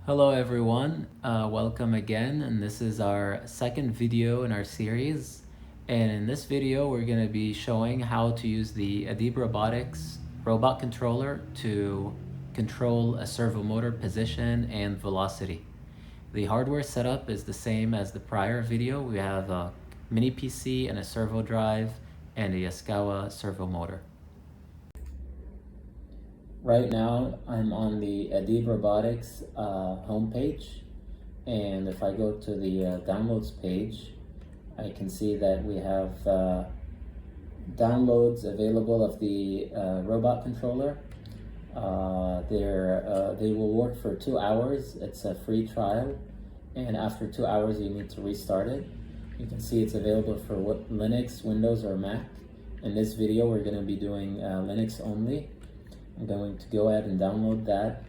Hello everyone, welcome again, and this is our second video in our series. And in this video we're going to be showing how to use the Adib Robotics robot controller to control a servo motor position and velocity. The hardware setup is the same as the prior video. We have a mini PC and a servo drive and a Yaskawa servo motor. Right now, I'm on the Adib Robotics homepage, and if I go to the downloads page, I can see that we have downloads available of the robot controller. They will work for 2 hours. It's a free trial, and after 2 hours, you need to restart it. You can see it's available for Linux, Windows, or Mac. In this video, we're going to be doing Linux only. I'm going to go ahead and download that.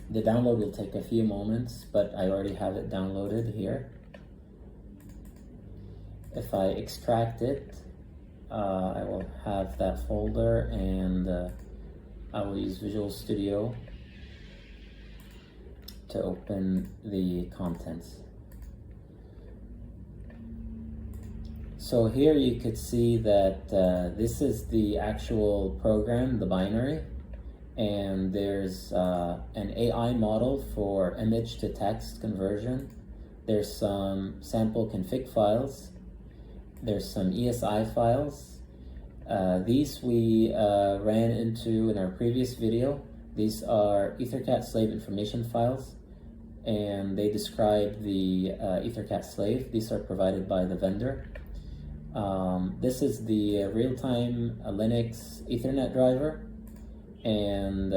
The download will take a few moments, but I already have it downloaded here. If I extract it, I will have that folder, and I will use Visual Studio to open the contents. So here you could see that this is the actual program, the binary, and there's an AI model for image to text conversion. There's some sample config files. There's some ESI files. These we ran into in our previous video. These are EtherCAT slave information files, and they describe the EtherCAT slave. These are provided by the vendor. This is the real-time Linux Ethernet driver, and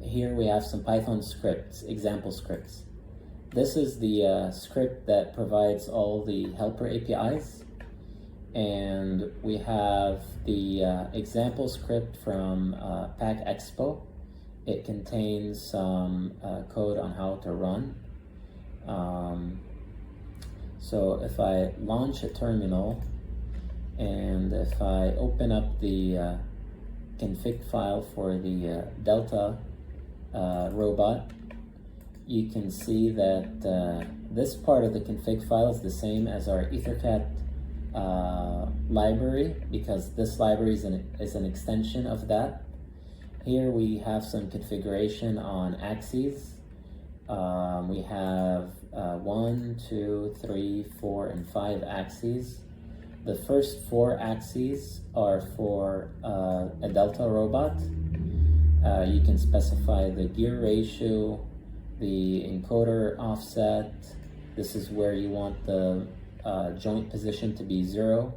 here we have some Python scripts, example scripts. This is the script that provides all the helper APIs, and we have the example script from Pack Expo. It contains some code on how to run. So if I launch a terminal, and if I open up the config file for the Delta robot, you can see that this part of the config file is the same as our EtherCAT library, because this library is an extension of that. Here we have some configuration on axes. We have 1, 2, 3, 4, and 5 axes. The first 4 axes are for a Delta robot. You can specify the gear ratio, the encoder offset. This is where you want the joint position to be 0.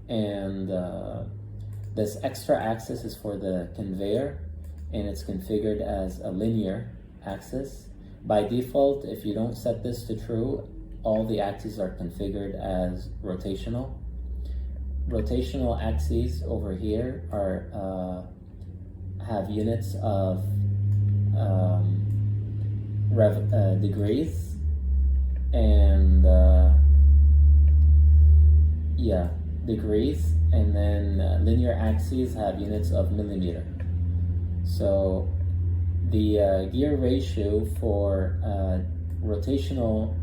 And this extra axis is for the conveyor, and it's configured as a linear axis. By default, if you don't set this to true, all the axes are configured as rotational. Rotational axes over here are have units of degrees, and degrees, and then linear axes have units of millimeter. So the gear ratio for rotational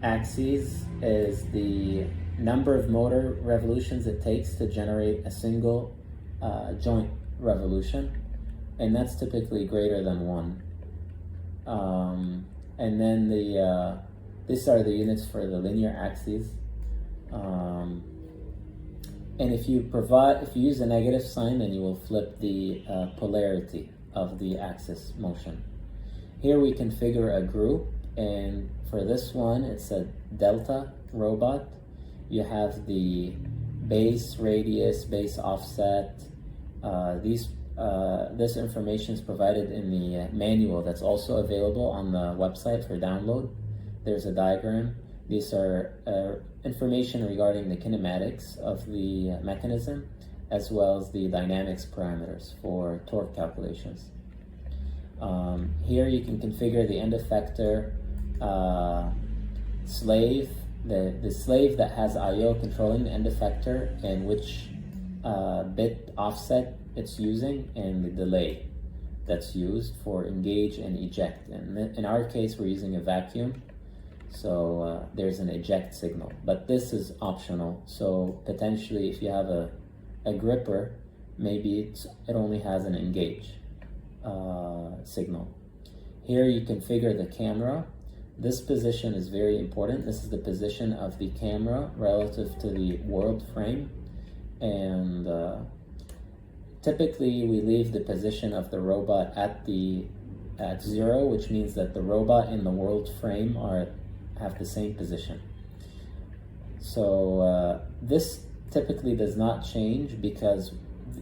axes is the number of motor revolutions it takes to generate a single joint revolution, and that's typically greater than 1. And then these are the units for the linear axes. And if you use a negative sign, then you will flip the polarity of the axis motion. Here we configure a group, and for this one it's a Delta robot. You have the base radius, base offset. This information is provided in the manual that's also available on the website for download. There's a diagram. These are information regarding the kinematics of the mechanism, as well as the dynamics parameters for torque calculations. Here you can configure the end effector slave, the slave that has I/O controlling the end effector and which bit offset it's using, and the delay. that's used for engage and eject. And in our case, we're using a vacuum, so there's an eject signal, but this is optional. So potentially if you have a gripper, maybe it only has an engage signal. Here you configure the camera. This position is very important. This is the position of the camera relative to the world frame, and typically we leave the position of the robot at 0, which means that the robot and the world frame have the same position. So this typically does not change because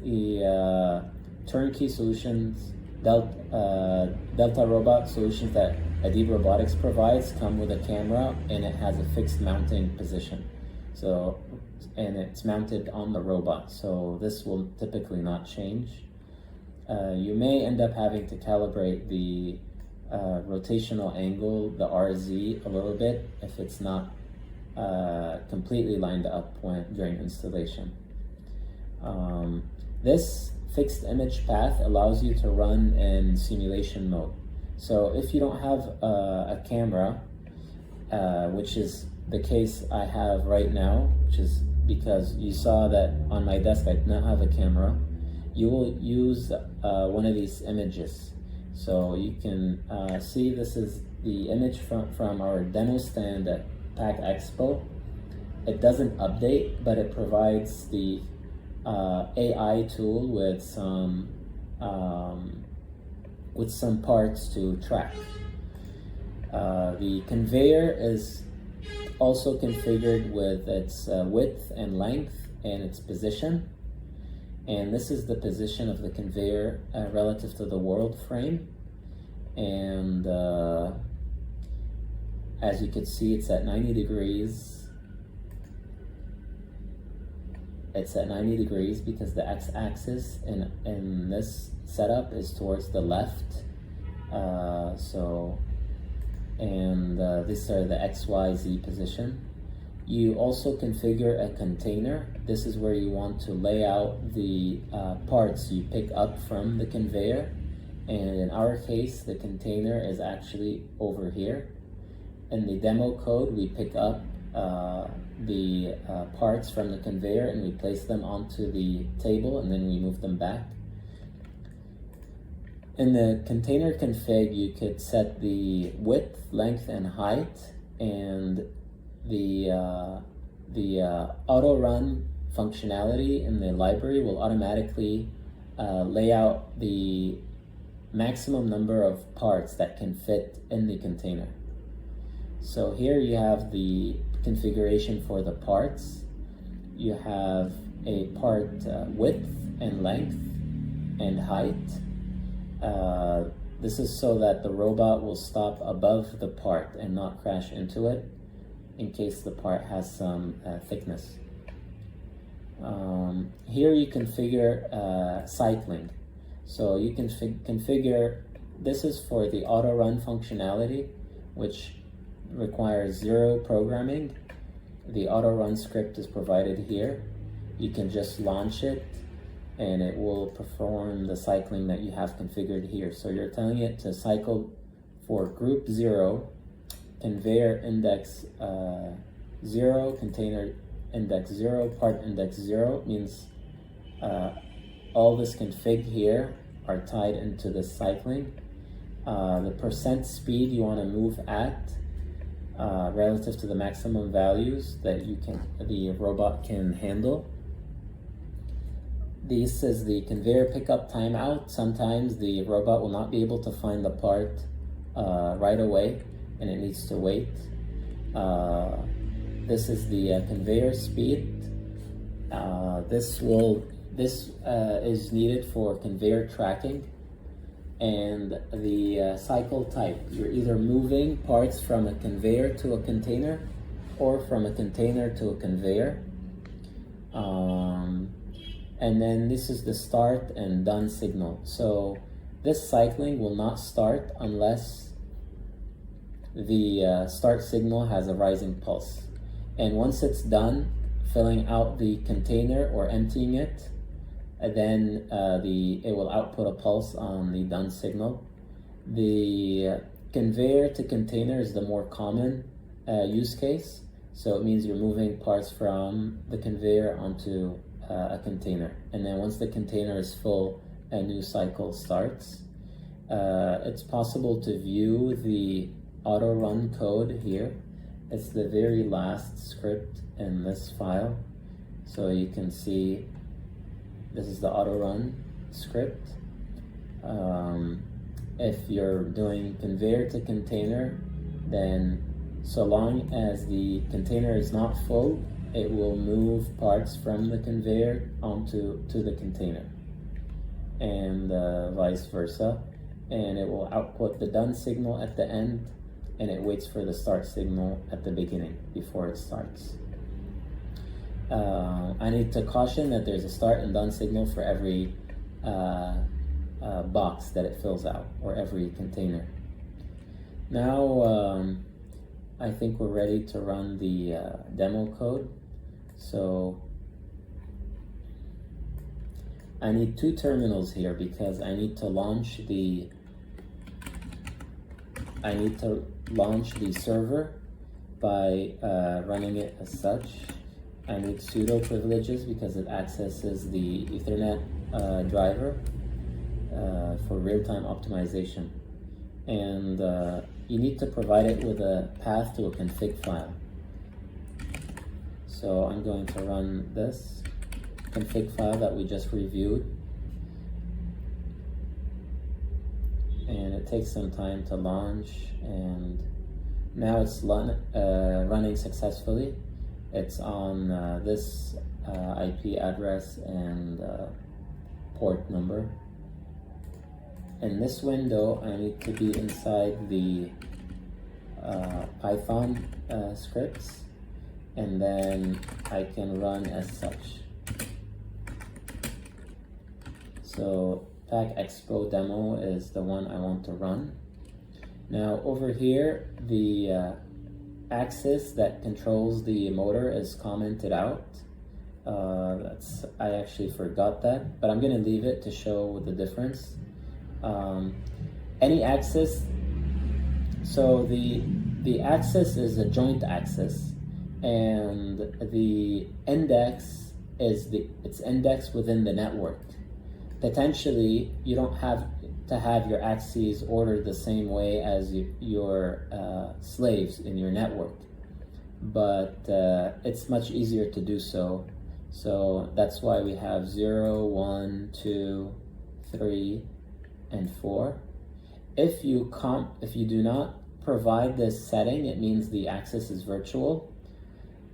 the turnkey solutions, Delta Robot solutions that Adib Robotics provides come with a camera, and it has a fixed mounting position. So, and it's mounted on the robot, so this will typically not change. You may end up having to calibrate the rotational angle, the RZ, a little bit if it's not completely lined up during installation. This fixed image path allows you to run in simulation mode. So if you don't have a camera, which is the case I have right now, which is because you saw that on my desk I do not have a camera, you will use one of these images. So you can see this is the image from our demo stand at PAC Expo. It doesn't update, but it provides the AI tool with some parts to track. The conveyor is also configured with its width and length and its position. And this is the position of the conveyor relative to the world frame. And as you can see, it's at 90 degrees. It's at 90 degrees because the x-axis in this setup is towards the left. These are the X, Y, Z position. You also configure a container. This is where you want to lay out the parts you pick up from the conveyor. And in our case, the container is actually over here. In the demo code, we pick up the parts from the conveyor and we place them onto the table, and then we move them back. In the container config, you could set the width, length, and height, and the auto run functionality in the library will automatically lay out the maximum number of parts that can fit in the container. So here you have the configuration for the parts. You have a part width and length and height. This is so that the robot will stop above the part and not crash into it in case the part has some thickness. Here you configure cycling. So you can configure, this is for the auto run functionality, which requires 0 programming. The auto run script is provided here. You can just launch it and it will perform the cycling that you have configured here. So you're telling it to cycle for group 0, conveyor index 0, container index 0, part index 0, means all this config here are tied into this cycling. The percent speed you want to move at relative to the maximum values that the robot can handle. This is the conveyor pickup timeout. Sometimes the robot will not be able to find the part right away and it needs to wait. This is the conveyor speed. This is needed for conveyor tracking. And the cycle type. You're either moving parts from a conveyor to a container or from a container to a conveyor. And then this is the start and done signal. So this cycling will not start unless the start signal has a rising pulse. And once it's done filling out the container or emptying it, then it will output a pulse on the done signal. The conveyor to container is the more common use case. So it means you're moving parts from the conveyor onto a container. And then once the container is full, a new cycle starts. It's possible to view the auto run code here. It's the very last script in this file. So you can see this is the auto run script. If you're doing conveyor to container, then so long as the container is not full, it will move parts from the conveyor onto the container, and vice versa. And it will output the done signal at the end, and it waits for the start signal at the beginning before it starts. I need to caution that there's a start and done signal for every box that it fills out, or every container. Now I think we're ready to run the demo code. So I need two terminals here because I need to launch the server by running it as such. I need sudo privileges because it accesses the Ethernet driver for real-time optimization. And you need to provide it with a path to a config file. So I'm going to run this config file that we just reviewed. And it takes some time to launch, and now it's running successfully. It's on this IP address and port number. In this window, I need to be inside the Python scripts, and then I can run as such. So Pack Expo demo is the one I want to run. Now over here, the axis that controls the motor is commented out. I actually forgot that, but I'm going to leave it to show the difference. Any axis, so the axis is a joint axis, and the index is it's indexed within the network. Potentially, you don't have to have your axes ordered the same way as your slaves in your network, but it's much easier to do so. So that's why we have 0, 1, 2, 3, and 4. If you do not provide this setting, it means the axis is virtual.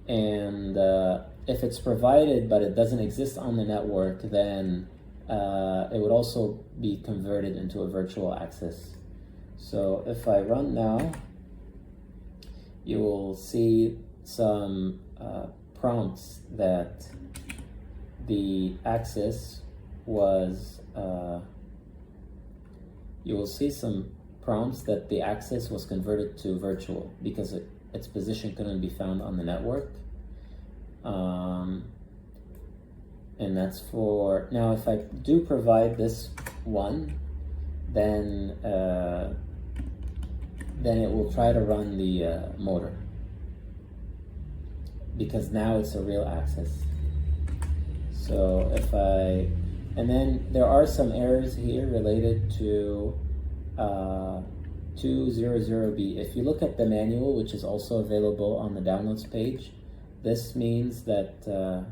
And if it's provided but it doesn't exist on the network, then it would also be converted into a virtual axis. So if I run now, you will see some prompts that the axis was you will see some prompts that the axis was converted to virtual because its position couldn't be found on the network. And that's for now. If I do provide this one, then it will try to run the motor, because now it's a real axis. So if and then there are some errors here related to 200B. If you look at the manual, which is also available on the downloads page, this means that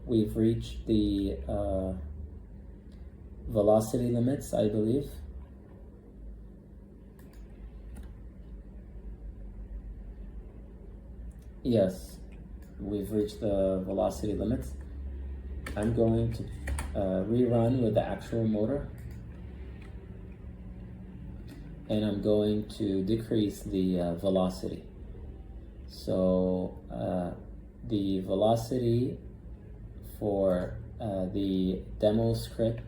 we've reached the velocity limits, I believe. Yes, we've reached the velocity limits. I'm going to rerun with the actual motor, and I'm going to decrease the velocity. So the velocity for the demo script,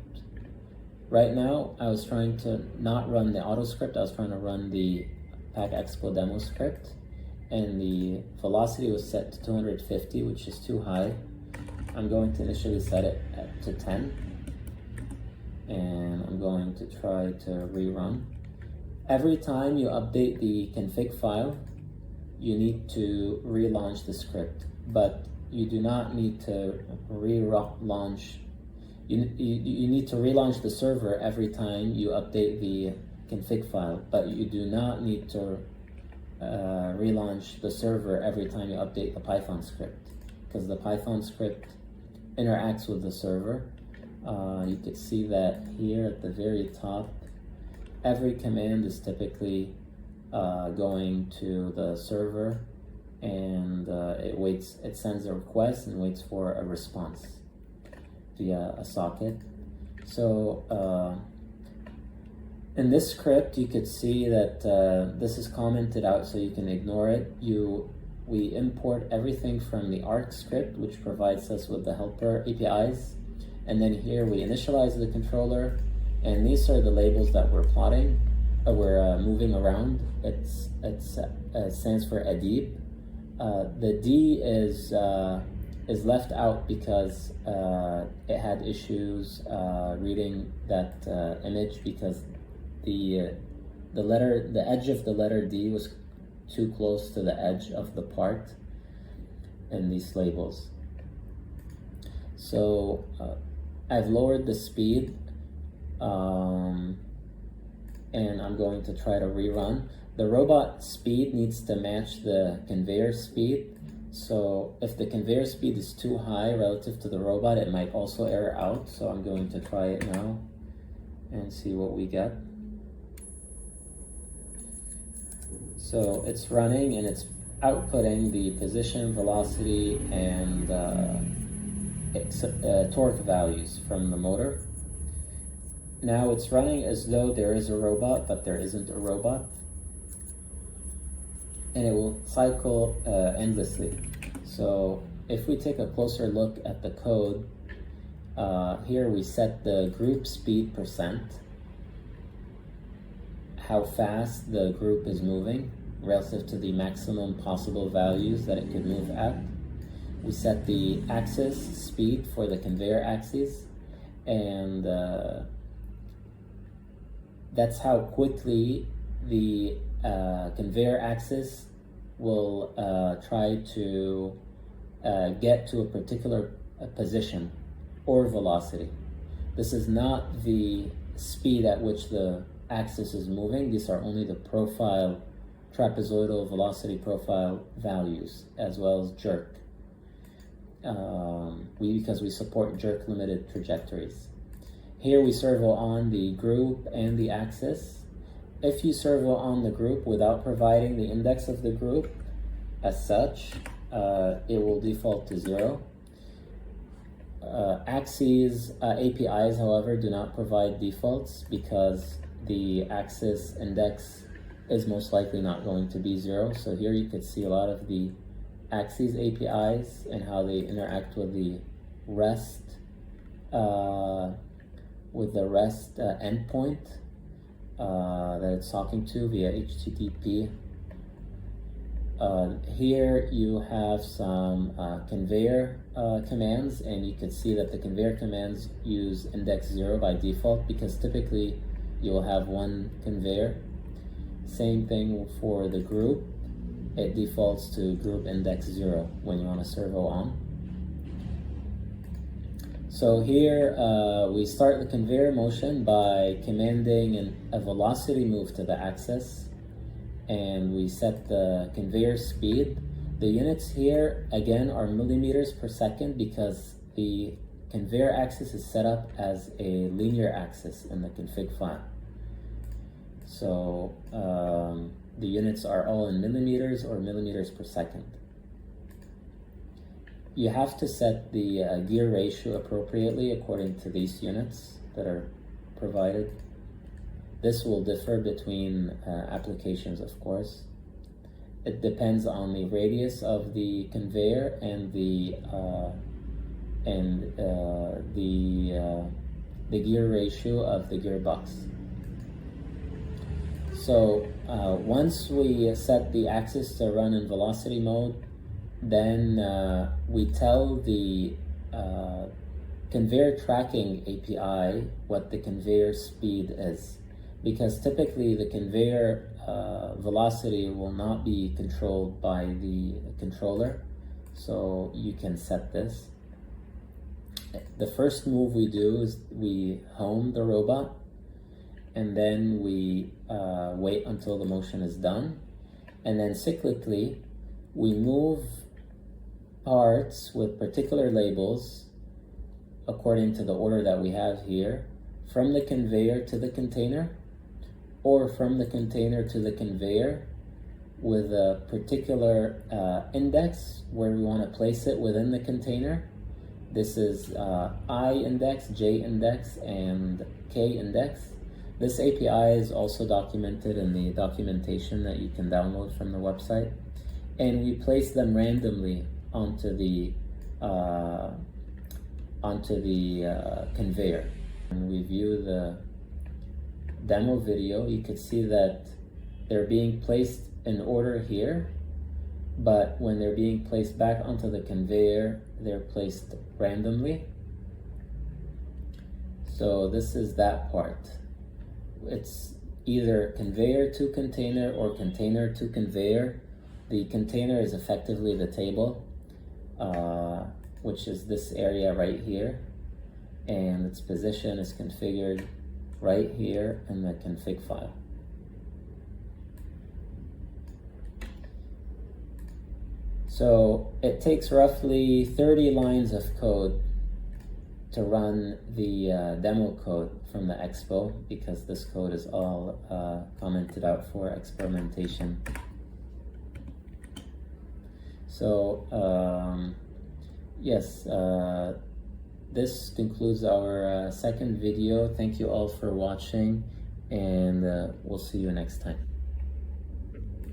right now I was trying to not run the auto script, I was trying to run the Pack Expo demo script, and the velocity was set to 250, which is too high. I'm going to initially set it to 10, and I'm going to try to rerun. Every time you update the config file, you need to relaunch the script, but you do not need to relaunch. You need to relaunch the server every time you update the config file, but you do not need to relaunch the server every time you update the Python script, because the Python script interacts with the server. You could see that here at the very top, every command is typically going to the server, and it sends a request and waits for a response via a socket. So in this script, you could see that this is commented out, so you can ignore it. We import everything from the Arc script, which provides us with the helper APIs, and then here we initialize the controller, and these are the labels that we're plotting. We're moving around. It stands for Adib. The D is left out because it had issues reading that image, because the edge of the letter D was too close to the edge of the part in these labels. So I've lowered the speed, and I'm going to try to rerun. The robot speed needs to match the conveyor speed. So if the conveyor speed is too high relative to the robot, it might also error out. So I'm going to try it now and see what we get. So it's running and it's outputting the position, velocity, and torque values from the motor. Now it's running as though there is a robot, but there isn't a robot. And it will cycle endlessly. So if we take a closer look at the code, here we set the group speed %, how fast the group is moving relative to the maximum possible values that it could move at. We set the axis speed for the conveyor axis, and that's how quickly the conveyor axis will try to get to a particular position or velocity. This is not the speed at which the axis is moving. These are only the profile, trapezoidal velocity profile values, as well as jerk, because we support jerk limited trajectories. Here we servo on the group and the axis. If you servo on the group without providing the index of the group as such, it will default to 0. Axes APIs, however, do not provide defaults because the axis index is most likely not going to be 0. So here you could see a lot of the axes APIs and how they interact with the REST endpoint that it's talking to via HTTP. Here you have some conveyor commands, and you can see that the conveyor commands use index 0 by default, because typically you'll have one conveyor. Same thing for the group. It defaults to group index 0 when you want to servo on. So here we start the conveyor motion by commanding a velocity move to the axis, and we set the conveyor speed. The units here again are millimeters per second because the conveyor axis is set up as a linear axis in the config file. So the units are all in millimeters or millimeters per second. You have to set the gear ratio appropriately according to these units that are provided. This will differ between applications, of course. It depends on the radius of the conveyor and the gear ratio of the gearbox. So once we set the axis to run in velocity mode, then we tell the conveyor tracking API what the conveyor speed is, because typically the conveyor velocity will not be controlled by the controller, so you can set this. The first move we do is we home the robot, and then we wait until the motion is done, and then cyclically we move parts with particular labels according to the order that we have here, from the conveyor to the container, or from the container to the conveyor with a particular index where we want to place it within the container. This is I index, J index, and K index. This API is also documented in the documentation that you can download from the website. And we place them randomly onto the conveyor. When we view the demo video, you could see that they're being placed in order here, but when they're being placed back onto the conveyor, they're placed randomly. So this is that part. It's either conveyor to container or container to conveyor. The container is effectively the table, which is this area right here, and its position is configured right here in the config file. So it takes roughly 30 lines of code to run the demo code from the expo, because this code is all commented out for experimentation. So yes, this concludes our second video. Thank you all for watching, and we'll see you next time.